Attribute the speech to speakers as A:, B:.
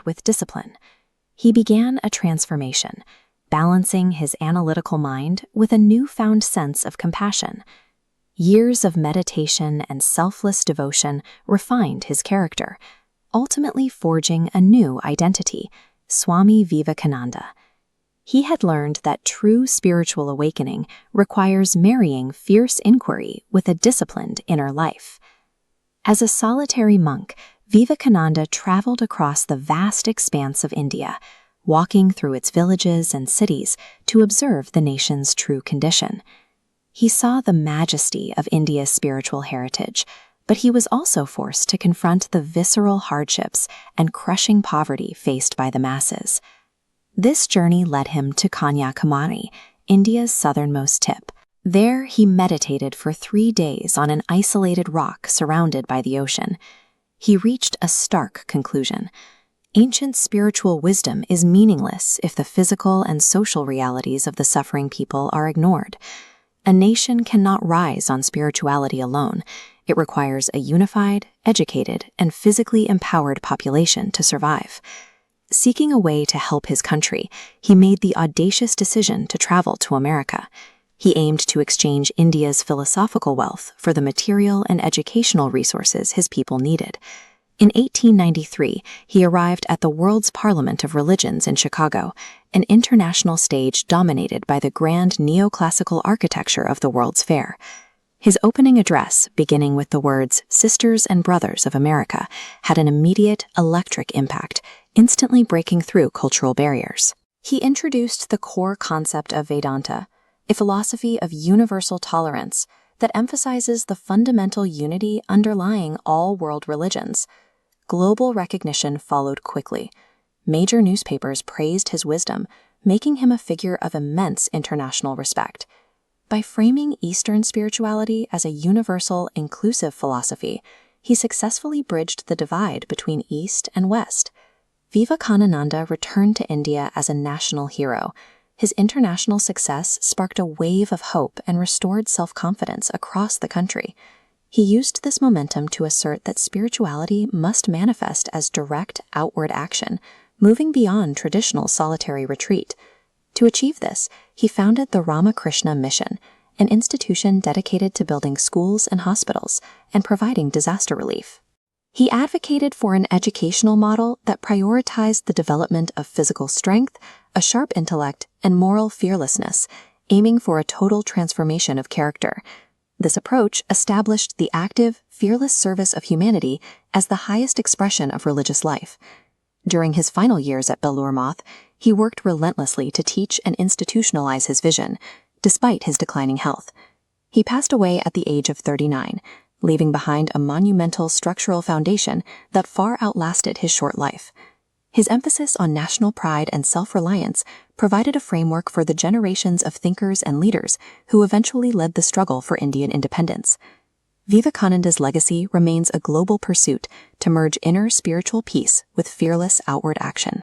A: with discipline. He began a transformation, balancing his analytical mind with a newfound sense of compassion. Years of meditation and selfless devotion refined his character, ultimately forging a new identity, Swami Vivekananda. He had learned that true spiritual awakening requires marrying fierce inquiry with a disciplined inner life. As a solitary monk, Vivekananda traveled across the vast expanse of India, walking through its villages and cities to observe the nation's true condition. He saw the majesty of India's spiritual heritage, but he was also forced to confront the visceral hardships and crushing poverty faced by the masses. This journey led him to Kanyakumari, India's southernmost tip. There he meditated for 3 days on an isolated rock surrounded by the ocean. He reached a stark conclusion. Ancient spiritual wisdom is meaningless if the physical and social realities of the suffering people are ignored. A nation cannot rise on spirituality alone. It requires a unified, educated, and physically empowered population to survive. Seeking a way to help his country, he made the audacious decision to travel to America. He aimed to exchange India's philosophical wealth for the material and educational resources his people needed. In 1893, he arrived at the World's Parliament of Religions in Chicago, an international stage dominated by the grand neoclassical architecture of the World's Fair. His opening address, beginning with the words, "Sisters and Brothers of America," had an immediate, electric impact, instantly breaking through cultural barriers. He introduced the core concept of Vedanta, a philosophy of universal tolerance that emphasizes the fundamental unity underlying all world religions. Global recognition followed quickly. Major newspapers praised his wisdom, making him a figure of immense international respect. By framing Eastern spirituality as a universal, inclusive philosophy, he successfully bridged the divide between East and West. Vivekananda returned to India as a national hero. His international success sparked a wave of hope and restored self-confidence across the country. He used this momentum to assert that spirituality must manifest as direct outward action, moving beyond traditional solitary retreat. To achieve this, he founded the Ramakrishna Mission, an institution dedicated to building schools and hospitals and providing disaster relief. He advocated for an educational model that prioritized the development of physical strength, a sharp intellect, and moral fearlessness, aiming for a total transformation of character. This approach established the active, fearless service of humanity as the highest expression of religious life. During his final years at Belur Math, he worked relentlessly to teach and institutionalize his vision, despite his declining health. He passed away at the age of 39, leaving behind a monumental structural foundation that far outlasted his short life. His emphasis on national pride and self-reliance provided a framework for the generations of thinkers and leaders who eventually led the struggle for Indian independence. Vivekananda's legacy remains a global pursuit to merge inner spiritual peace with fearless outward action.